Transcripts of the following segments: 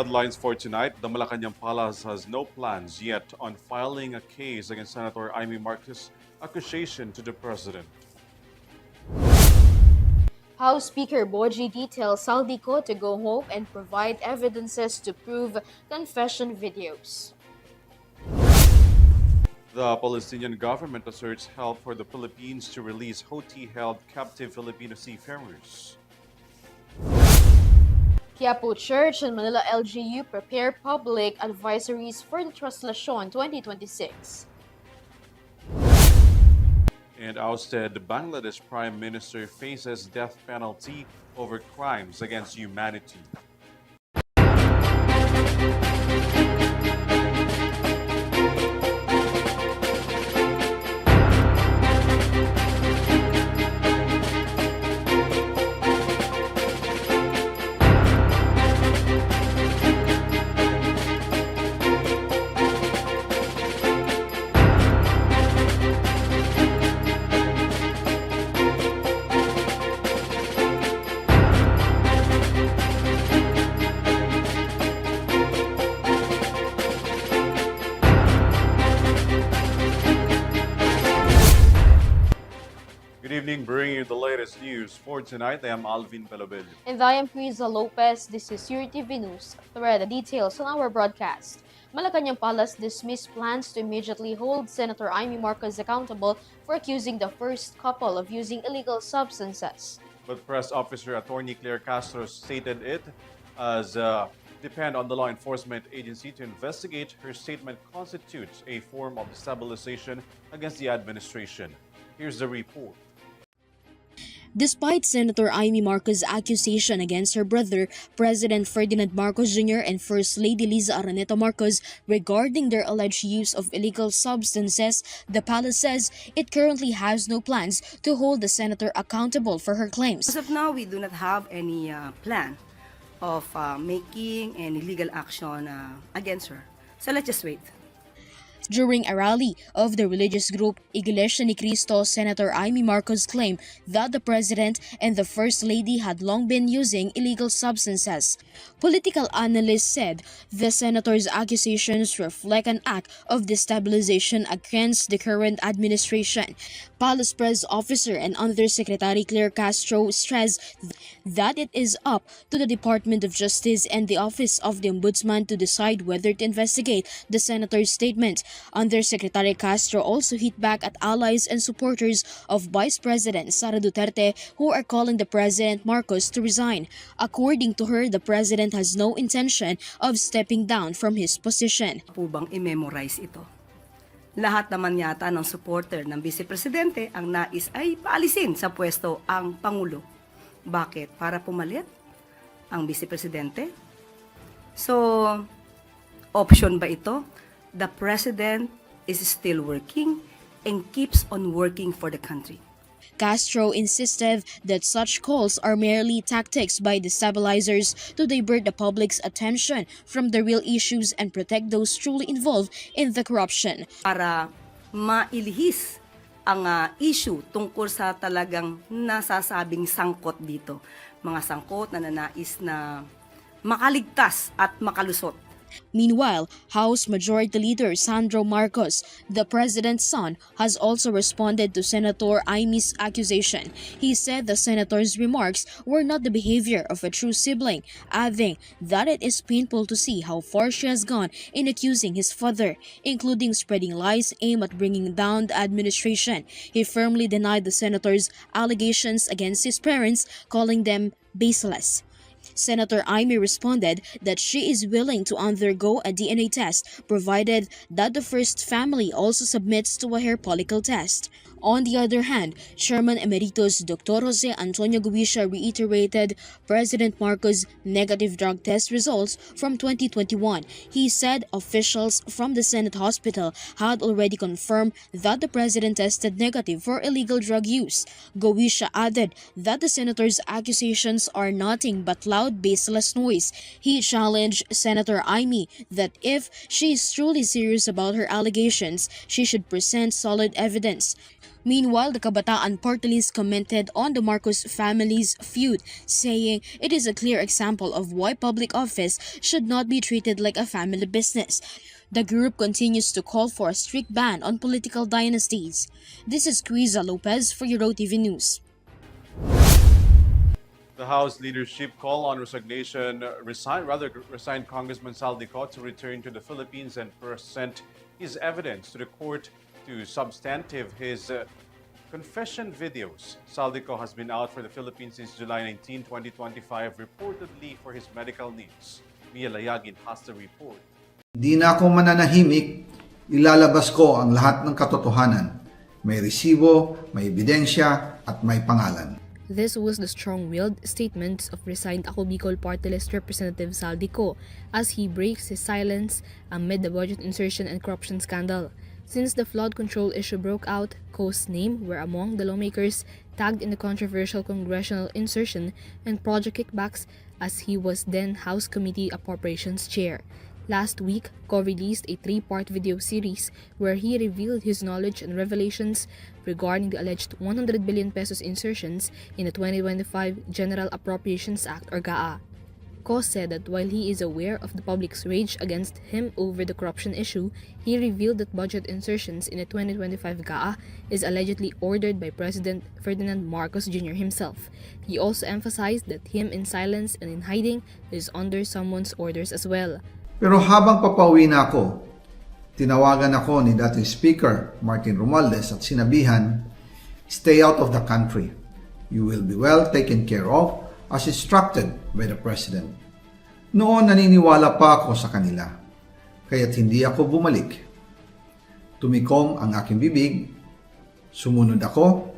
headlines for tonight. The Malacanang Palace has no plans yet on filing a case against Senator Amy Marcos' accusation to the president. House Speaker Boji details Saldico to go home and provide evidences to prove confession videos. The Palestinian government asserts help for the Philippines to release Houthi-held captive Filipino seafarers. Quiapo Church and Manila LGU prepare public advisories for the Translation 2026. And ousted Bangladesh Prime Minister faces death penalty over crimes against humanity. Good evening, bringing you the latest news for tonight. I am ALVIN PELOBELLO. And I am KRIZZA Lopez. This is Eurotv News. Thread the details on our broadcast. Malacanang Palace dismissed plans to immediately hold Senator Amy Marcos accountable for accusing the first couple of using illegal substances. But press officer Attorney Claire Castro stated it as depend on the law enforcement agency to investigate. Her statement constitutes a form of destabilization against the administration. Here's the report. Despite Senator Amy Marcos' accusation against her brother, President Ferdinand Marcos Jr. and First Lady Liza Araneta Marcos regarding their alleged use of illegal substances, the palace says it currently has no plans to hold the senator accountable for her claims. As of now, we do not have any plan of making any legal action against her. So let's just wait. During a rally of the religious group Iglesia ni Cristo, Senator Amy Marcos claimed that the president and the first lady had long been using illegal substances. Political analysts said the senator's accusations reflect an act of destabilization against the current administration. Palace Press Officer and Undersecretary Claire Castro stressed that it is up to the Department of Justice and the Office of the Ombudsman to decide whether to investigate the senator's statement. Undersecretary Castro also hit back at allies and supporters of Vice President Sara Duterte who are calling the President Marcos to resign. According to her, the President has no intention of stepping down from his position. Po bang i-memorize ito? Lahat naman yata ng supporter ng Vice Presidente ang nais ay paalisin sa pwesto ang Pangulo. Bakit? Para pumalit ang Vice Presidente? So, option ba ito? The President is still working and keeps on working for the country. Castro insisted that such calls are merely tactics by destabilizers to divert the public's attention from the real issues and protect those truly involved in the corruption. Para mailihis ang issue tungkol sa talagang nasasabing sangkot dito. Mga sangkot na nanais na makaligtas at makalusot. Meanwhile, House Majority Leader Sandro Marcos, the president's son, has also responded to Senator Amy's accusation. He said the senator's remarks were not the behavior of a true sibling, adding that it is painful to see how far she has gone in accusing his father, including spreading lies aimed at bringing down the administration. He firmly denied the senator's allegations against his parents, calling them baseless. Senator Amy responded that she is willing to undergo a DNA test provided that the first family also submits to a hair follicle test. On the other hand, Chairman Emeritus Dr. Jose Antonio Guisha reiterated President Marcos' negative drug test results from 2021. He said officials from the Senate Hospital had already confirmed that the president tested negative for illegal drug use. Guisha added that the senator's accusations are nothing but loud loud, baseless noise. He challenged Senator Amy that if she is truly serious about her allegations, she should present solid evidence. Meanwhile, the Kabataan Party List commented on the Marcos family's feud, saying it is a clear example of why public office should not be treated like a family business. The group continues to call for a strict ban on political dynasties. This is KRIZZA Lopez for Eurotv News. The House leadership call on resigned Congressman Saldico to return to the Philippines and present his evidence to the court to substantive his confession videos. Saldico has been out for the Philippines since July 19, 2025, reportedly for his medical needs. Mia Layagin has the report. Di na ako mananahimik, ilalabas ko ang lahat ng katotohanan. May resibo, may ebidensya, at may pangalan. This was the strong-willed statements of resigned Ako Bicol Party List Representative Saldico as he breaks his silence amid the budget insertion and corruption scandal. Since the flood control issue broke out, Co's name were among the lawmakers tagged in the controversial congressional insertion and project kickbacks as he was then House Committee Appropriations Chair. Last week, Co released a 3-part video series where he revealed his knowledge and revelations regarding the alleged 100 billion pesos insertions in the 2025 General Appropriations Act or GAA. Co said that while he is aware of the public's rage against him over the corruption issue, he revealed that budget insertions in the 2025 GAA is allegedly ordered by President Ferdinand Marcos Jr. himself. He also emphasized that him in silence and in hiding is under someone's orders as well. Pero habang papauwi na ako, tinawagan ako ni dating Speaker Martin Romualdez at sinabihan, "Stay out of the country. You will be well taken care of as instructed by the President." Noon naniniwala pa ako sa kanila, kaya't hindi ako bumalik. Tumikom ang aking bibig, sumunod ako,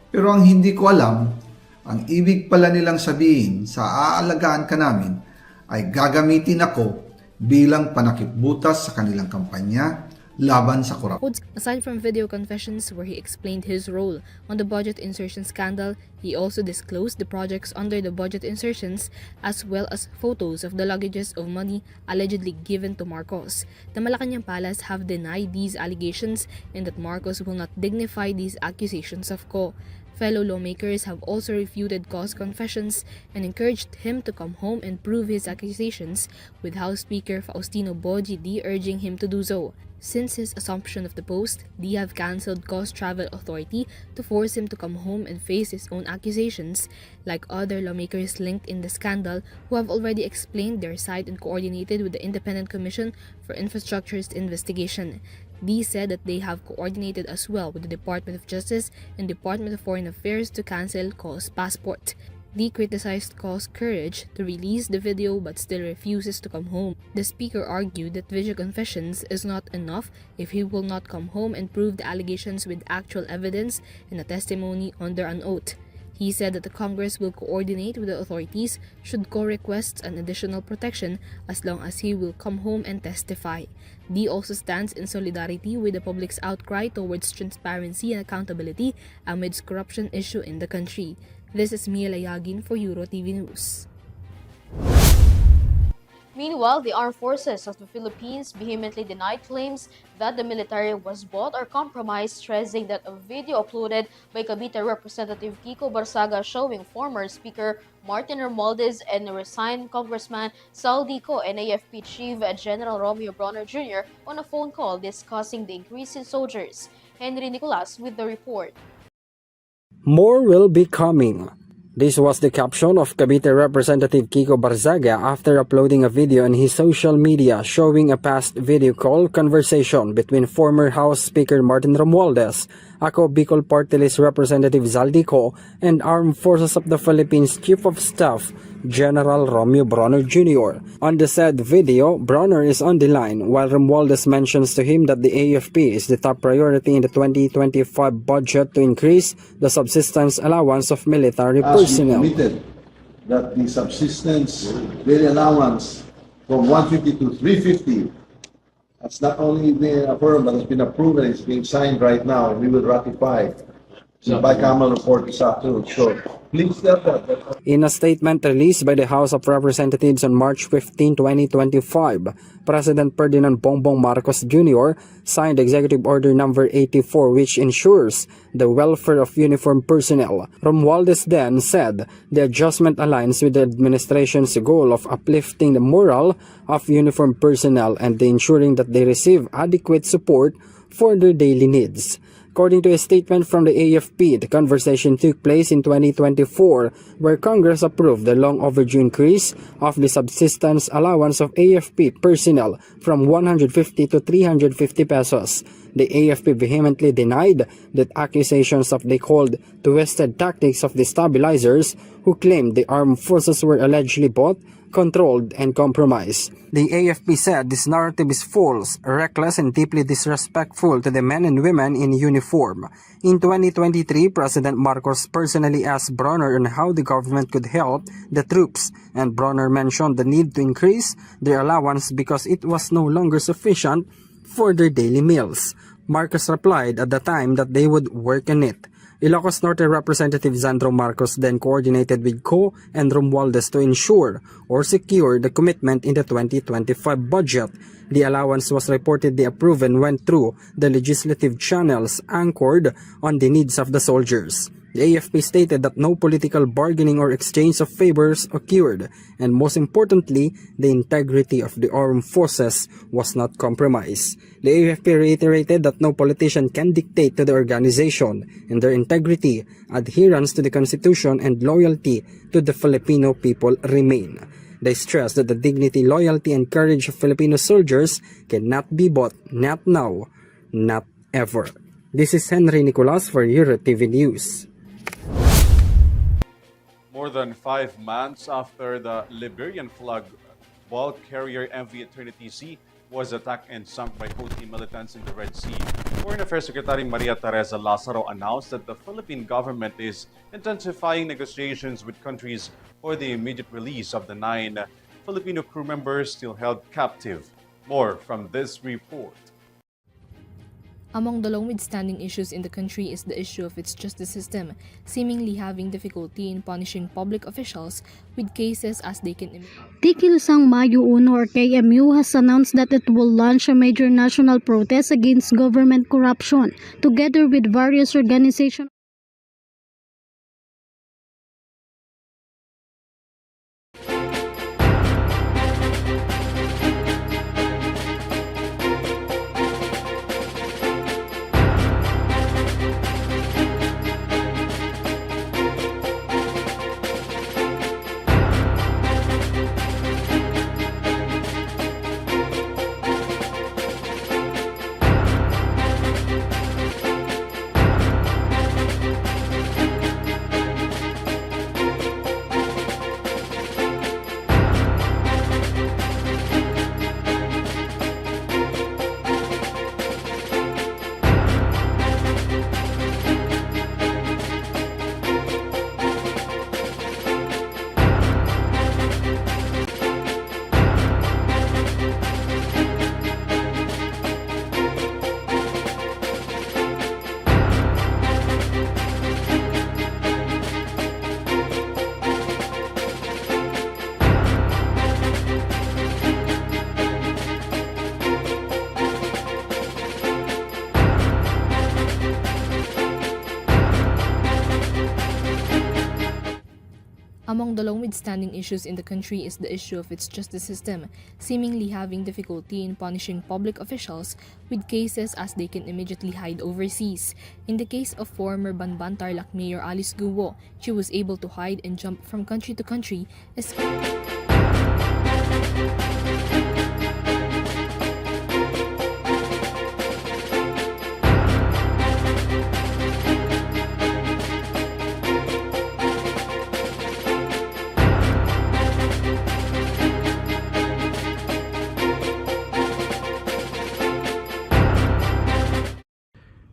pero ang hindi ko alam, ang ibig pala nilang sabihin sa aalagaan ka namin ay gagamitin ako bilang panakipbutas sa kanilang kampanya laban sa korupsyon. Aside from video confessions where he explained his role on the budget insertion scandal, he also disclosed the projects under the budget insertions as well as photos of the luggages of money allegedly given to Marcos. The Malacanang Palace have denied these allegations and that Marcos will not dignify these accusations of Co. Fellow lawmakers have also refuted Co's confessions and encouraged him to come home and prove his accusations, with House Speaker Faustino Boji D urging him to do so. Since his assumption of the post, D have cancelled Co's travel authority to force him to come home and face his own accusations, like other lawmakers linked in the scandal who have already explained their side and coordinated with the Independent Commission for Infrastructure's investigation. D said that they have coordinated as well with the Department of Justice and Department of Foreign Affairs to cancel Co's passport. D criticized Co's courage to release the video but still refuses to come home. The speaker argued that video confessions is not enough if he will not come home and prove the allegations with actual evidence and a testimony under an oath. He said that the Congress will coordinate with the authorities should Co request an additional protection as long as he will come home and testify. D also stands in solidarity with the public's outcry towards transparency and accountability amidst corruption issue in the country. This is Mia Layagin for Eurotv News. Meanwhile, the armed forces of the Philippines vehemently denied claims that the military was bought or compromised, stressing that a video uploaded by Cavite Representative Kiko Barsaga showing former Speaker Martin Romualdez and resigned Congressman Saldico and AFP Chief General Romeo Bronner Jr. on a phone call discussing the increase in soldiers. Henry Nicolas with the report. More will be coming. This was the caption of Cavite Representative Kiko Barzaga after uploading a video on his social media showing a past video call conversation between former House Speaker Martin Romualdez, Ako Bicol Party List Representative Saldico, and Armed Forces of the Philippines Chief of Staff General Romeo Bronner Jr. On the said video, Bronner is on the line while Romualdez mentions to him that the AFP is the top priority in the 2025 budget to increase the subsistence allowance of military personnel. We committed that the subsistence daily allowance from 150 to 350 has not only been affirmed but has been approved and is being signed right now, and we will ratify the bicameral report this afternoon. So Please tell them that In a statement released by the House of Representatives on March 15, 2025, President Ferdinand Bongbong Marcos Jr. signed Executive Order Number 84, which ensures the welfare of uniformed personnel. Romualdez then said the adjustment aligns with the administration's goal of uplifting the morale of uniformed personnel and ensuring that they receive adequate support for their daily needs. According to a statement from the AFP, the conversation took place in 2024 where Congress approved the long overdue increase of the subsistence allowance of AFP personnel from 150 to 350 pesos. The AFP vehemently denied that accusations of they called twisted tactics of the stabilizers who claimed the armed forces were allegedly bought, controlled, and compromised. The AFP said this narrative is false, reckless, and deeply disrespectful to the men and women in uniform. In 2023, President Marcos personally asked Bronner on how the government could help the troops, and Bronner mentioned the need to increase their allowance because it was no longer sufficient for their daily meals. Marcos replied at the time that they would work on it. Ilocos Norte Representative Sandro Marcos then coordinated with Co and Romualdez to ensure or secure the commitment in the 2025 budget. The allowance was reportedly approved and went through the legislative channels anchored on the needs of the soldiers. The AFP stated that no political bargaining or exchange of favors occurred, and most importantly, the integrity of the armed forces was not compromised. The AFP reiterated that no politician can dictate to the organization and their integrity, adherence to the Constitution, and loyalty to the Filipino people remain. They stressed that the dignity, loyalty, and courage of Filipino soldiers cannot be bought, not now, not ever. This is Henry Nicolas for Eurotv News. More than 5 months after the Liberian flag bulk carrier MV Eternity Sea was attacked and sunk by Houthi militants in the Red Sea, Foreign Affairs Secretary Maria Teresa Lazaro announced that the Philippine government is intensifying negotiations with countries for the immediate release of the 9 Filipino crew members still held captive. More from this report. Among the long-withstanding issues in the country is the issue of its justice system, seemingly having difficulty in punishing public officials with cases as they can Tikilusang Mayo 1 or KMU has announced that it will launch a major national protest against government corruption, together with various organizations. Among the long-withstanding issues in the country is the issue of its justice system, seemingly having difficulty in punishing public officials with cases as they can immediately hide overseas. In the case of former Banban Tarlac Mayor Alice Guo, she was able to hide and jump from country to country,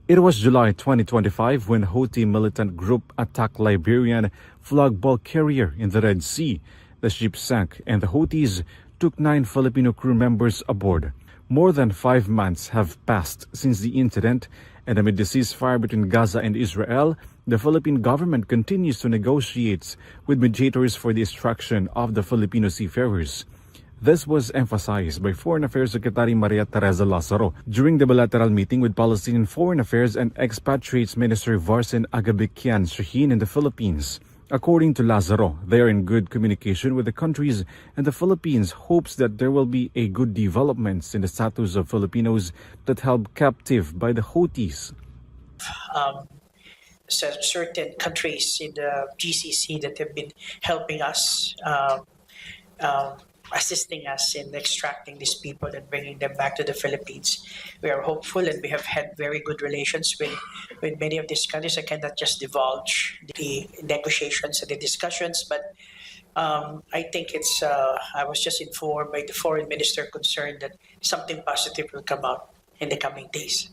It was July 2025 when Houthi militant group attacked Liberian flag bulk carrier in the Red Sea. The ship sank and the Houthis took 9 Filipino crew members aboard. More than 5 months have passed since the incident, And amid the ceasefire between Gaza and Israel, the Philippine government continues to negotiate with mediators for the extraction of the Filipino seafarers. This was emphasized by Foreign Affairs Secretary Maria Teresa Lazaro during the bilateral meeting with Palestinian Foreign Affairs and Expatriates Minister Varsin Agabikian Shaheen in the Philippines. According to Lazaro, they are in good communication with the countries, and the Philippines hopes that there will be a good developments in the status of Filipinos that held captive by the Houthis. Certain countries in the GCC that have been helping us, assisting us in extracting these people and bringing them back to the Philippines. We are hopeful, and we have had very good relations with many of these countries. I cannot just divulge the negotiations and the discussions, but I think it's, I was just informed by the foreign minister concerned that something positive will come out in the coming days.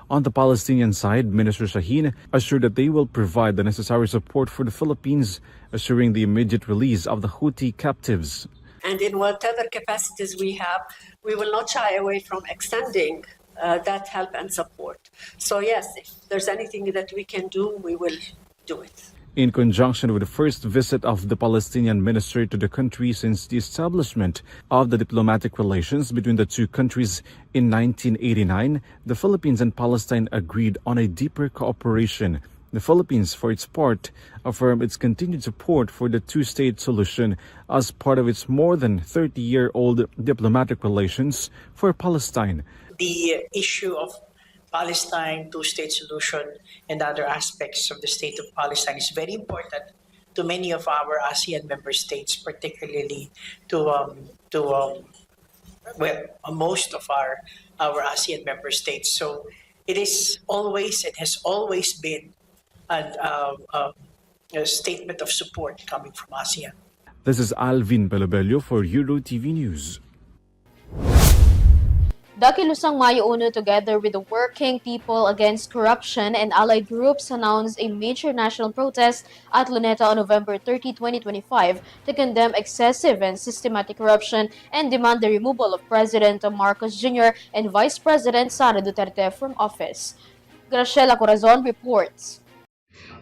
On the Palestinian side, Minister Shaheen assured that they will provide the necessary support for the Philippines, assuring the immediate release of the Houthi captives. And in whatever capacities we have, we will not shy away from extending that help and support. So yes, if there's anything that we can do, we will do it. In conjunction with the first visit of the Palestinian minister to the country since the establishment of the diplomatic relations between the two countries in 1989, the Philippines and Palestine agreed on a deeper cooperation. The Philippines, for its part, affirmed its continued support for the two-state solution as part of its more than 30-year-old diplomatic relations for Palestine. The issue of Palestine, two-state solution, and other aspects of the state of Palestine is very important to many of our ASEAN member states, particularly to most of our ASEAN member states. So it has always been a statement of support coming from ASEAN. This is ALVIN PELOBELLO for Eurotv News. Dakilusang Mayo Uno, together with the Working People Against Corruption and allied groups, announced a major national protest at Luneta on November 30, 2025 to condemn excessive and systematic corruption and demand the removal of President Marcos Jr. and Vice President Sara Duterte from office. Graciela Corazon reports.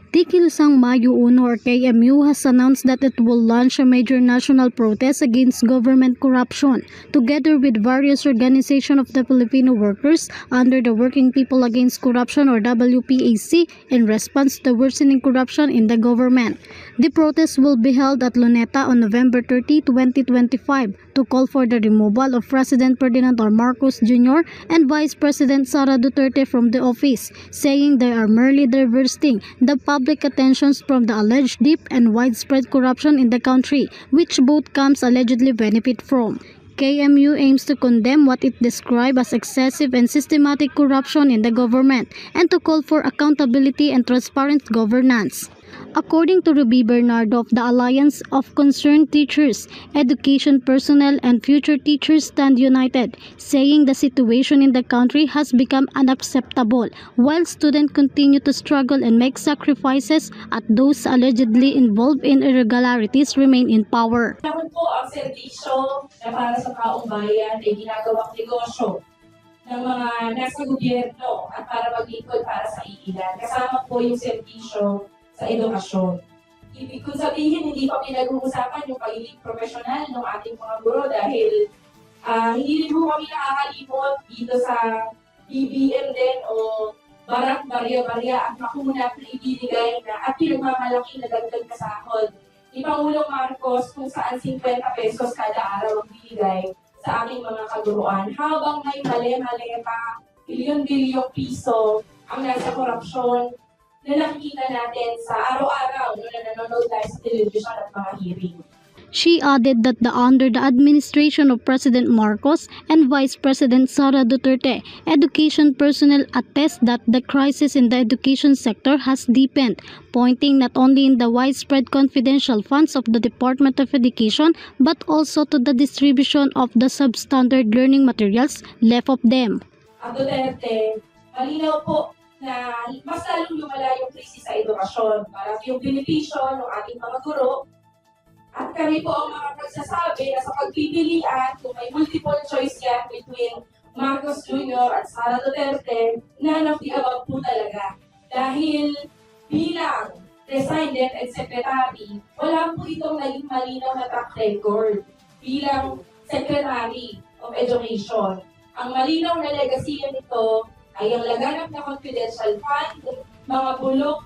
Dakilusang Mayo Uno or KMU has announced that it will launch a major national protest against government corruption, together with various organizations of the Filipino workers under the Working People Against Corruption or WPAC in response to the worsening corruption in the government. The protest will be held at Luneta on November 30, 2025 to call for the removal of President Ferdinand R. Marcos Jr. and Vice President Sara Duterte from the office, saying they are merely diverting the public attentions from the alleged deep and widespread corruption in the country, which both camps allegedly benefit from. KMU aims to condemn what it described as excessive and systematic corruption in the government and to call for accountability and transparent governance. According to Ruby Bernardo of the Alliance of Concerned Teachers, education personnel and future teachers stand united, saying the situation in the country has become unacceptable while students continue to struggle and make sacrifices at those allegedly involved in irregularities remain in power. Naman po ang serbisyo na para sa taong bayan ay ginagawang negosyo ng mga nasa gobyerno at para maglingkod para sa iilan. Kasama po yung serbisyo sa edukasyon. Ibig kong sabihin, hindi pa pinag-uusapan yung pagiging profesional ng ating mga guro dahil hindi rin po kami nakakalimot dito sa BBM din o barak barya-barya at makunat na ibinigay na at pinagmamalaki na dagdag kasahod ni Pangulong Marcos kung saan 50 pesos kada araw ang binigay sa ating mga kaguruan. Habang may mali-mali pa, bilyon-bilyong piso ang nasa korupsyon na nakikita natin sa araw-araw na nanonood tayo sa television at mga hearing. She added that under the administration of President Marcos and Vice President Sara Duterte, education personnel attest that the crisis in the education sector has deepened, pointing not only in the widespread confidential funds of the Department of Education but also to the distribution of the substandard learning materials left of them. At Duterte, malinaw po na mas lalong lumala yung krisis sa edukasyon para yung benepisyo ng ating mga guro. At kami po ang mga pagsasabi na sa pagpipilian, kung may multiple choice yan between Marcos Jr. at Sara Duterte, none of the above po talaga. Dahil bilang President Secretary, wala po itong naging malinaw na track record bilang Secretary of Education. Ang malinaw na legacy nito ay ang laganap na confidential fund, mga bulok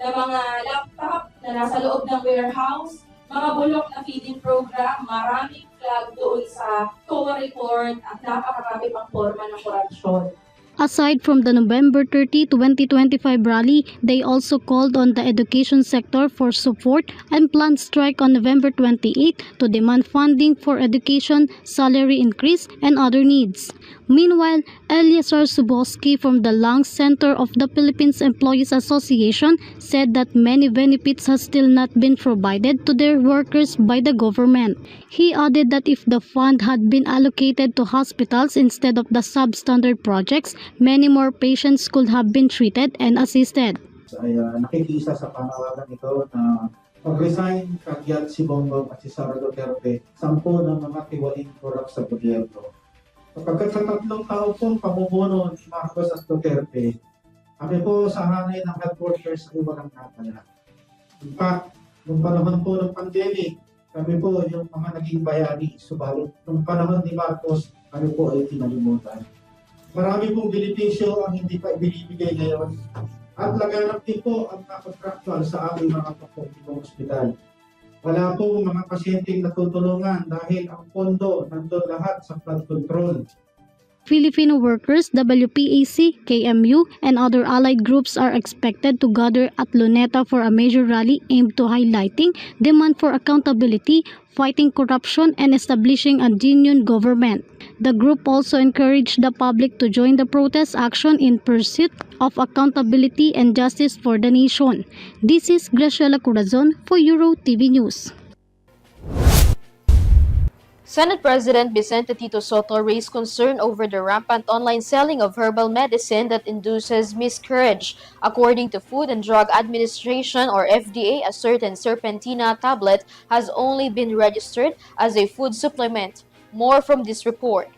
na mga laptop na nasa loob ng warehouse, mga bulok na feeding program, maraming flag doon sa COA report at napakarami pang forma ng korupsyon. Aside from the November 30, 2025 rally, they also called on the education sector for support and planned strike on November 28 to demand funding for education, salary increase, and other needs. Meanwhile, Eliazar Suboski from the Lung Center of the Philippines Employees Association said that many benefits have still not been provided to their workers by the government. He added that if the fund had been allocated to hospitals instead of the substandard projects, many more patients could have been treated and assisted. Ay nakikiisa sa panawagan ito na mag-resign kagyat si Bongbong at si Sara Duterte, 10 ng mga tiwaling korap sa gobyerno. Kapag sa 3 taon pong pamumuno ni Marcos at Duterte, kami po sa hanay ng health workers ay walang natala. In fact, nung panahon po ng pandemic, kami po yung mga naging bayani. Subalit, nung panahon ni Marcos, kami po ay kinalimutan. Marami pong benepisyo ang hindi pa ibinibigay ngayon. At laganap din po ang mga contractual sa aming mga pagpapitong ospital. Wala pong mga pasyenteng natutulungan dahil ang pondo nandun lahat sa flood control. Filipino workers, WPAC, KMU, and other allied groups are expected to gather at Luneta for a major rally aimed to highlighting demand for accountability, fighting corruption, and establishing a genuine government. The group also encouraged the public to join the protest action in pursuit of accountability and justice for the nation. This is Graciela Corazon for Eurotv News. Senate President Vicente Tito Soto raised concern over the rampant online selling of herbal medicine that induces miscarriage. According to Food and Drug Administration or FDA, a certain serpentina tablet has only been registered as a food supplement. More from this report.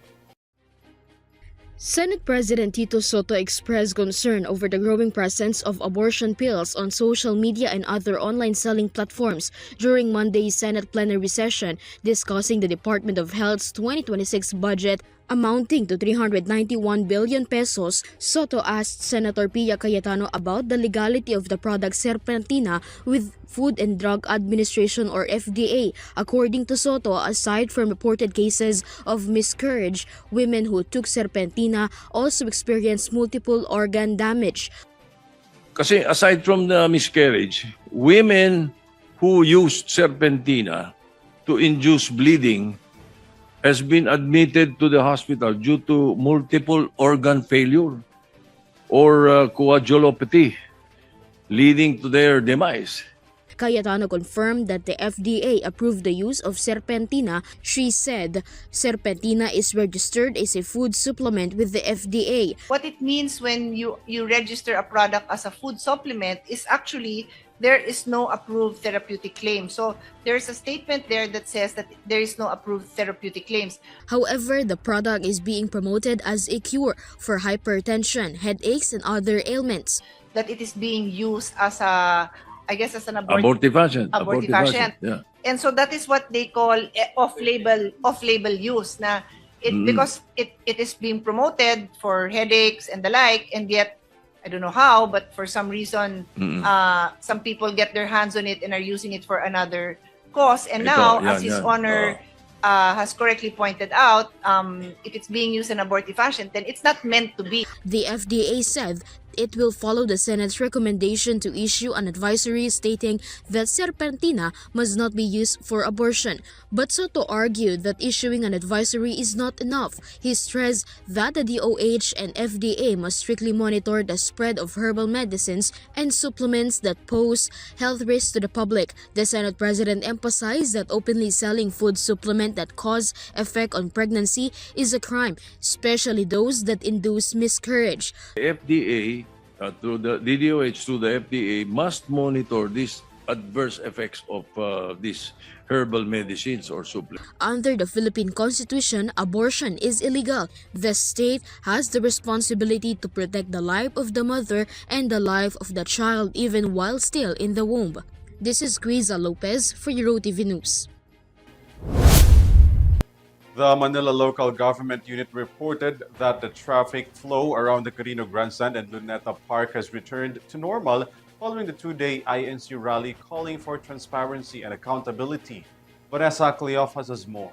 Senate President Tito Soto expressed concern over the growing presence of abortion pills on social media and other online selling platforms during Monday's Senate plenary session, discussing the Department of Health's 2026 budget amounting to 391 billion pesos. Soto asked Senator Pia Cayetano about the legality of the product serpentina with Food and Drug Administration or FDA. According to Soto, aside from reported cases of miscarriage, women who took serpentina also experienced multiple organ damage. Kasi aside from the miscarriage, women who used serpentina to induce bleeding has been admitted to the hospital due to multiple organ failure or coagulopathy, leading to their demise. Cayetano confirmed that the FDA approved the use of serpentina. She said serpentina is registered as a food supplement with the FDA. What it means when you register a product as a food supplement is actually there is no approved therapeutic claim. So there's a statement there that says that there is no approved therapeutic claims. However, the product is being promoted as a cure for hypertension, headaches, and other ailments. That it is being used as a, I guess, as an Abortifacient. Yeah. And so that is what they call off-label use. Na because it is being promoted for headaches and the like, and yet I don't know how, but for some reason, some people get their hands on it and are using it for another cause. And now, as His Honor has correctly pointed out, if it's being used in abortifacient, then it's not meant to be. The FDA said it will follow the Senate's recommendation to issue an advisory stating that serpentina must not be used for abortion. But Soto argued that issuing an advisory is not enough. He stressed that the DOH and FDA must strictly monitor the spread of herbal medicines and supplements that pose health risks to the public. The Senate President emphasized that openly selling food supplement that cause effect on pregnancy is a crime, especially those that induce miscarriage. The FDA, through the DOH, through the FDA, must monitor this adverse effects of these herbal medicines or supplements. Under the Philippine Constitution, abortion is illegal. The state has the responsibility to protect the life of the mother and the life of the child even while still in the womb. This is KRIZZA Lopez for Eurotv News. The Manila Local Government Unit reported that the traffic flow around the Quirino Grandstand and Luneta Park has returned to normal following the two-day INC rally calling for transparency and accountability. Vanessa Cleophas has more.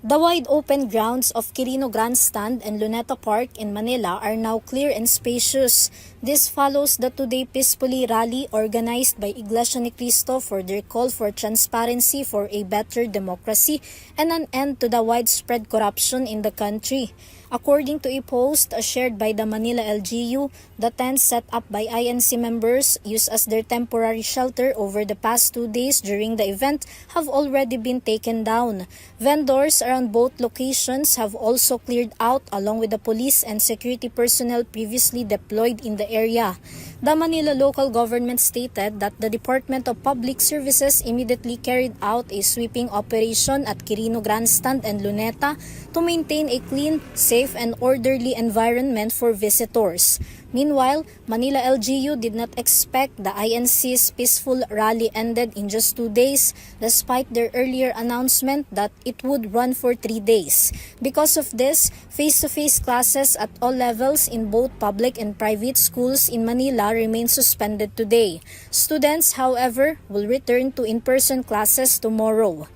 The wide-open grounds of Quirino Grandstand and Luneta Park in Manila are now clear and spacious. This follows the two-day peacefully rally organized by Iglesia ni Cristo for their call for transparency for a better democracy and an end to the widespread corruption in the country. According to a post shared by the Manila LGU, the tents set up by INC members used as their temporary shelter over the past 2 days during the event have already been taken down. Vendors around both locations have also cleared out along with the police and security personnel previously deployed in the area. The Manila local government stated that the Department of Public Services immediately carried out a sweeping operation at Quirino Grandstand and Luneta to maintain a clean, safe, and orderly environment for visitors. Meanwhile, Manila LGU did not expect the INC's peaceful rally ended in just 2 days, despite their earlier announcement that it would run for 3 days. Because of this, face-to-face classes at all levels in both public and private schools in Manila remain suspended today. Students, however, will return to in-person classes tomorrow.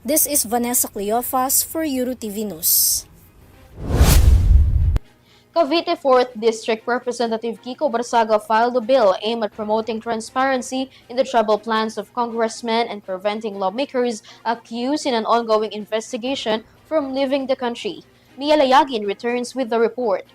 This is Vanessa Cleophas for Eurotv News. Cavite 4th District Representative Kiko Barzaga filed a bill aimed at promoting transparency in the travel plans of congressmen and preventing lawmakers accused in an ongoing investigation from leaving the country. Mia Layagin returns with the report.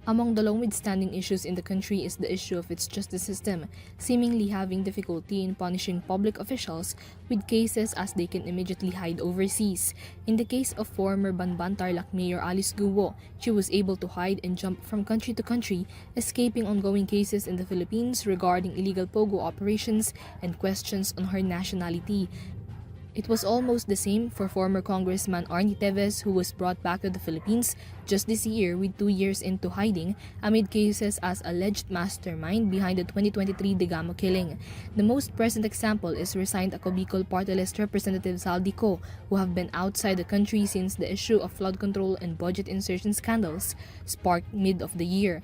Among the long-withstanding issues in the country is the issue of its justice system, seemingly having difficulty in punishing public officials with cases as they can immediately hide overseas. In the case of former Banban Tarlac Mayor Alice Guo, she was able to hide and jump from country to country, escaping ongoing cases in the Philippines regarding illegal pogo operations and questions on her nationality. It was almost the same for former Congressman Arnie Teves, who was brought back to the Philippines just this year with 2 years into hiding amid cases as alleged mastermind behind the 2023 Degamo killing. The most present example is resigned Ako Bicol Party List Representative Saldico, who have been outside the country since the issue of flood control and budget insertion scandals sparked mid of the year.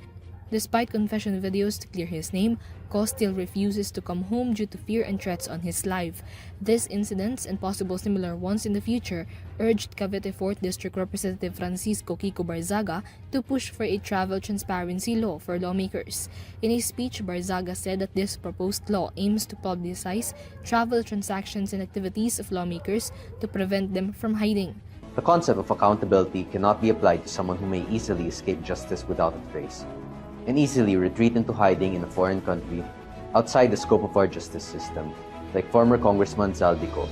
Despite confession videos to clear his name, Ko still refuses to come home due to fear and threats on his life. These incidents and possible similar ones in the future urged Cavite 4th District Representative Francisco Kiko Barzaga to push for a travel transparency law for lawmakers. In a speech, Barzaga said that this proposed law aims to publicize travel transactions and activities of lawmakers to prevent them from hiding. The concept of accountability cannot be applied to someone who may easily escape justice without a trace, and easily retreat into hiding in a foreign country outside the scope of our justice system, like former Congressman Zaldico.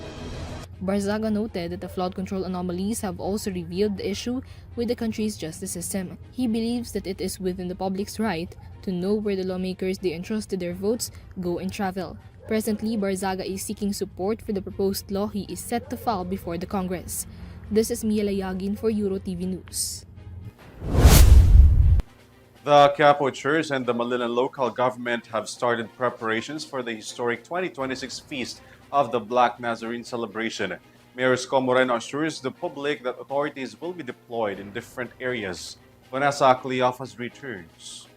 Barzaga noted that the flood control anomalies have also revealed the issue with the country's justice system. He believes that it is within the public's right to know where the lawmakers they entrusted their votes go and travel. Presently, Barzaga is seeking support for the proposed law he is set to file before the Congress. This is Mia Layagin for Eurotv News. The Quiapo Church and the Malilan local government have started preparations for the historic 2026 Feast of the Black Nazarene celebration. Mayor Isko Moreno assures the public that authorities will be deployed in different areas. Vanessa Cleophas returns.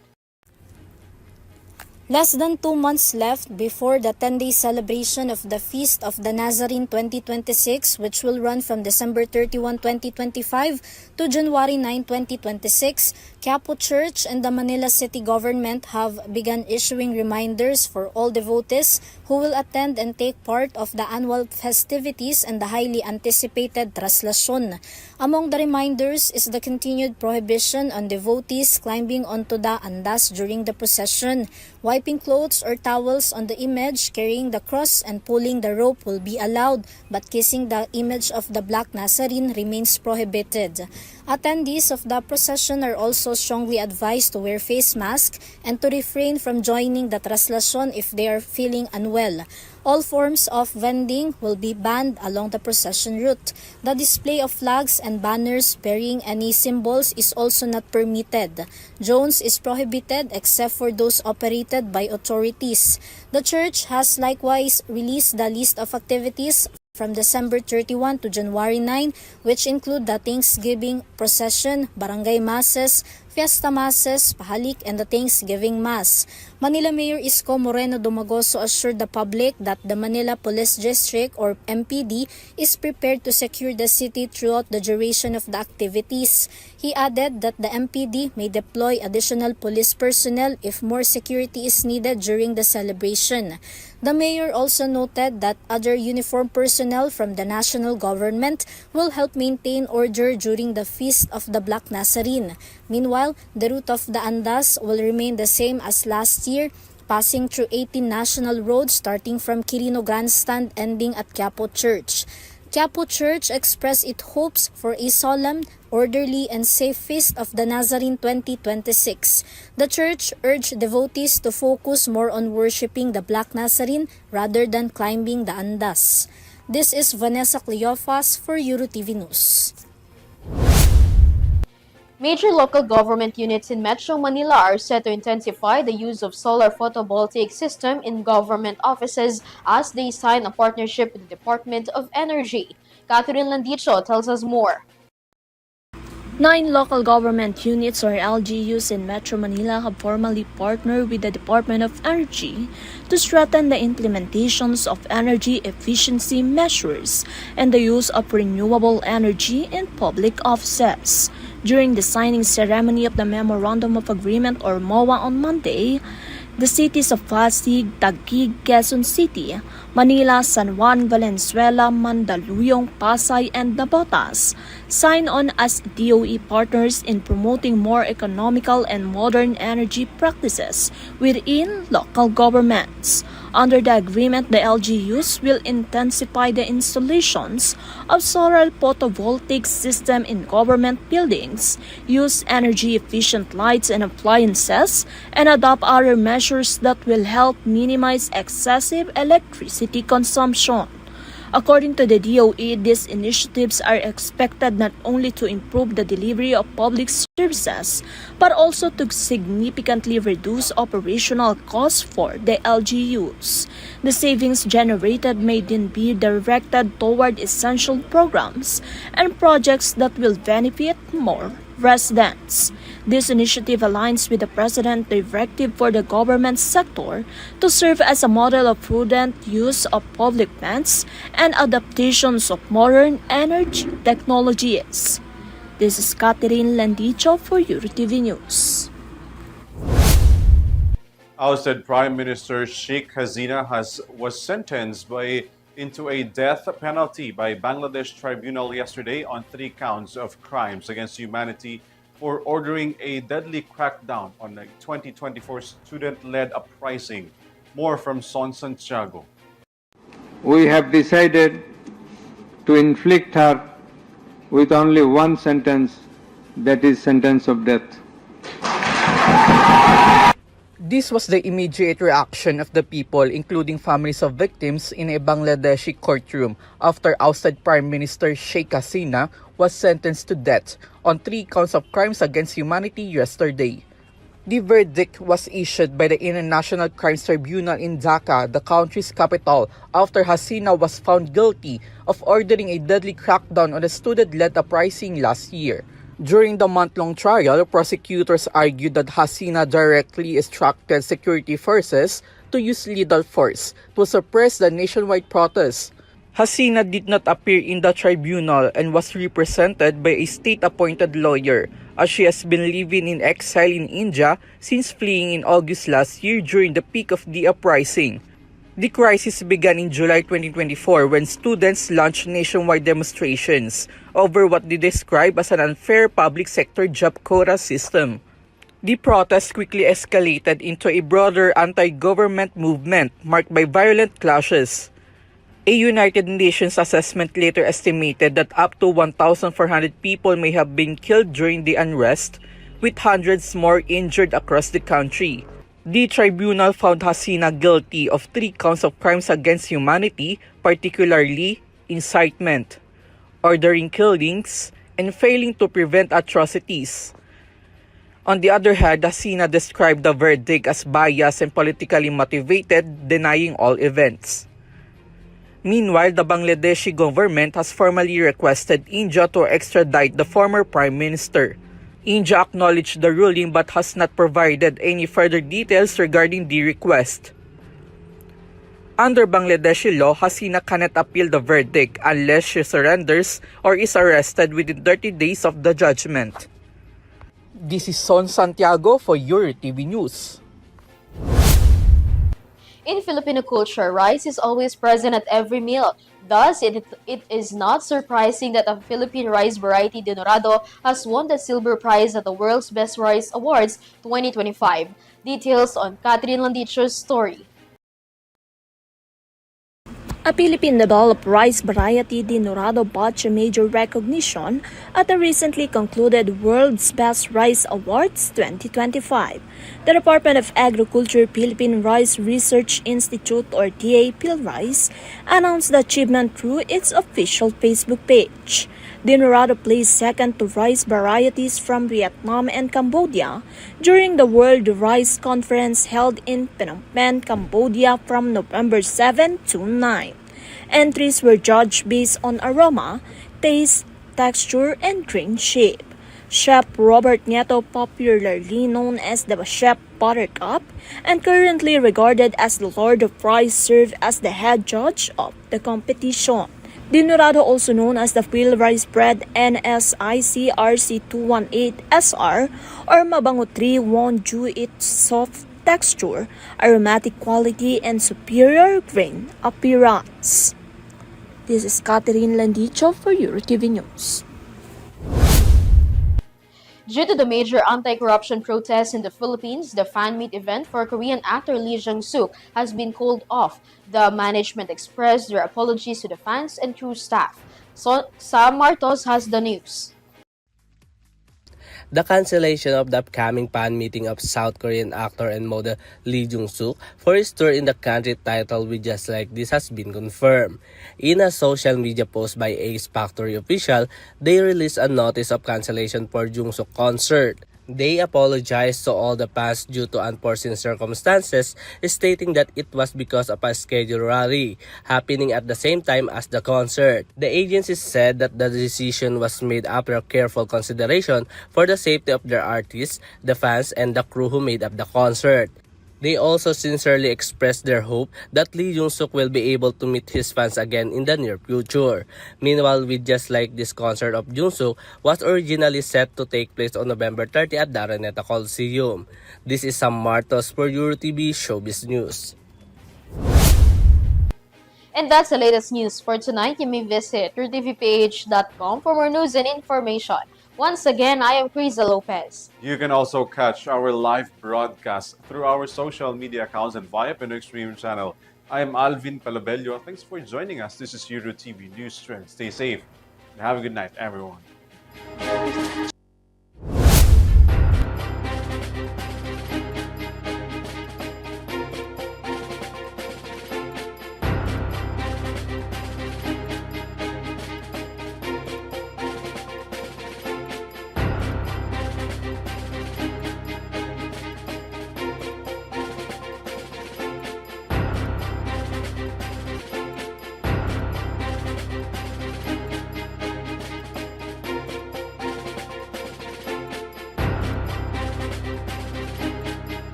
Less than 2 months left before the 10-day celebration of the Feast of the Nazarene 2026, which will run from December 31, 2025 to January 9, 2026, Quiapo Church and the Manila City Government have begun issuing reminders for all devotees who will attend and take part of the annual festivities and the highly anticipated Traslasyon. Among the reminders is the continued prohibition on devotees climbing onto the andas during the procession. Wiping clothes or towels on the image carrying the cross and pulling the rope will be allowed, but kissing the image of the Black Nazarene remains prohibited. Attendees of the procession are also strongly advised to wear face masks and to refrain from joining the traslasyon if they are feeling unwell. All forms of vending will be banned along the procession route. The display of flags and banners bearing any symbols is also not permitted. Drones is prohibited except for those operated by authorities. The church has likewise released the list of activities from December 31 to January 9, which include the Thanksgiving procession, barangay masses, fiesta masses, pahalik, and the Thanksgiving Mass. Manila Mayor Isko Moreno Dumagoso assured the public that the Manila Police District or MPD is prepared to secure the city throughout the duration of the activities. He added that the MPD may deploy additional police personnel if more security is needed during the celebration. The mayor also noted that other uniformed personnel from the national government will help maintain order during the Feast of the Black Nazarene. Meanwhile, the route of the Andas will remain the same as last year, passing through 18 national roads starting from Quirino Grandstand ending at Quiapo Church. Quiapo Church expressed its hopes for a solemn, orderly, and safe Feast of the Nazarene 2026. The church urged devotees to focus more on worshiping the Black Nazarene rather than climbing the Andas. This is Vanessa Cleofas for Eurotv News. Major local government units in Metro Manila are set to intensify the use of solar photovoltaic system in government offices as they sign a partnership with the Department of Energy. Catherine Landicho tells us more. 9 local government units or LGUs in Metro Manila have formally partnered with the Department of Energy to strengthen the implementations of energy efficiency measures and the use of renewable energy in public offices. During the signing ceremony of the Memorandum of Agreement or MOA on Monday, the cities of Pasig, Taguig, Quezon City, Manila, San Juan, Valenzuela, Mandaluyong, Pasay, and Navotas signed on as DOE partners in promoting more economical and modern energy practices within local governments. Under the agreement, the LGUs will intensify the installations of solar photovoltaic system in government buildings, use energy-efficient lights and appliances, and adopt other measures that will help minimize excessive electricity consumption. According to the DOE, these initiatives are expected not only to improve the delivery of public services, but also to significantly reduce operational costs for the LGUs. The savings generated may then be directed toward essential programs and projects that will benefit more residents. This initiative aligns with the President's directive for the government sector to serve as a model of prudent use of public funds and adaptations of modern energy technologies. This is Catherine Landicho for Eurotv News. Ousted Prime Minister Sheikh Hasina was sentenced into a death penalty by Bangladesh tribunal yesterday on 3 counts of crimes against humanity for ordering a deadly crackdown on a 2024 student-led uprising. More from Son Santiago. We have decided to inflict her with only one sentence, that is sentence of death. This was the immediate reaction of the people, including families of victims, in a Bangladeshi courtroom after ousted Prime Minister Sheikh Hasina was sentenced to death on 3 counts of crimes against humanity yesterday. The verdict was issued by the International Crimes Tribunal in Dhaka, the country's capital, after Hasina was found guilty of ordering a deadly crackdown on a student-led uprising last year. During the month-long trial, prosecutors argued that Hasina directly instructed security forces to use lethal force to suppress the nationwide protests. Hasina did not appear in the tribunal and was represented by a state-appointed lawyer, as she has been living in exile in India since fleeing in August last year during the peak of the uprising. The crisis began in July 2024 when students launched nationwide demonstrations over what they describe as an unfair public sector job quota system. The protest quickly escalated into a broader anti-government movement marked by violent clashes. A United Nations assessment later estimated that up to 1,400 people may have been killed during the unrest, with hundreds more injured across the country. The tribunal found Hasina guilty of 3 counts of crimes against humanity, particularly incitement, ordering killings, and failing to prevent atrocities. On the other hand, Hasina described the verdict as biased and politically motivated, denying all events. Meanwhile, the Bangladeshi government has formally requested India to extradite the former prime minister. India acknowledged the ruling but has not provided any further details regarding the request. Under Bangladeshi law, Hasina cannot appeal the verdict unless she surrenders or is arrested within 30 days of the judgment. This is Son Santiago for Eurotv News. In Filipino culture, rice is always present at every meal. Thus, it is not surprising that a Philippine rice variety, Dinorado, has won the silver prize at the World's Best Rice Awards 2025. Details on Catherine Landicho's story. A Philippine-developed rice variety, Dinorado, bought major recognition at the recently concluded World's Best Rice Awards 2025. The Department of Agriculture Philippine Rice Research Institute, or DA-PhilRice, announced the achievement through its official Facebook page. Dinorado placed second to rice varieties from Vietnam and Cambodia during the World Rice Conference held in Phnom Penh, Cambodia from November 7 to 9. Entries were judged based on aroma, taste, texture, and grain shape. Chef Robert Nieto, popularly known as the Chef Buttercup, and currently regarded as the Lord of Rice, served as the head judge of the competition. Dinorado, also known as the PhilRice Bread NSIC RC218SR or Mabango 3, won due its soft texture, aromatic quality, and superior grain appearance. This is Catherine Landicho for Eurotv News. Due to the major anti-corruption protests in the Philippines, the fan meet event for Korean actor Lee Jung-suk has been called off. The management expressed their apologies to the fans and crew staff. So, Sam Martos has the news. The cancellation of the upcoming fan meeting of South Korean actor and model Lee Jung-suk for his tour in the country titled With Just Like This has been confirmed. In a social media post by Ace Factory official, they released a notice of cancellation for Jung-suk concert. They apologized to all the fans due to unforeseen circumstances, stating that it was because of a scheduled rally happening at the same time as the concert. The agency said that the decision was made after careful consideration for the safety of their artists, the fans, and the crew who made up the concert. They also sincerely expressed their hope that Lee Jung-suk will be able to meet his fans again in the near future. Meanwhile, With Just Like This concert of Jung-suk was originally set to take place on November 30 at the Araneta Coliseum. This is Sam Martos for Eurotv Showbiz News. And that's the latest news for tonight. You may visit eurotvph.com for more news and information. Once again, I am KRIZZA Lopez. You can also catch our live broadcast through our social media accounts and via Pinoy Stream channel. I am ALVIN PELOBELLO. Thanks for joining us. This is Eurotv News Trend. Stay safe and have a good night, everyone.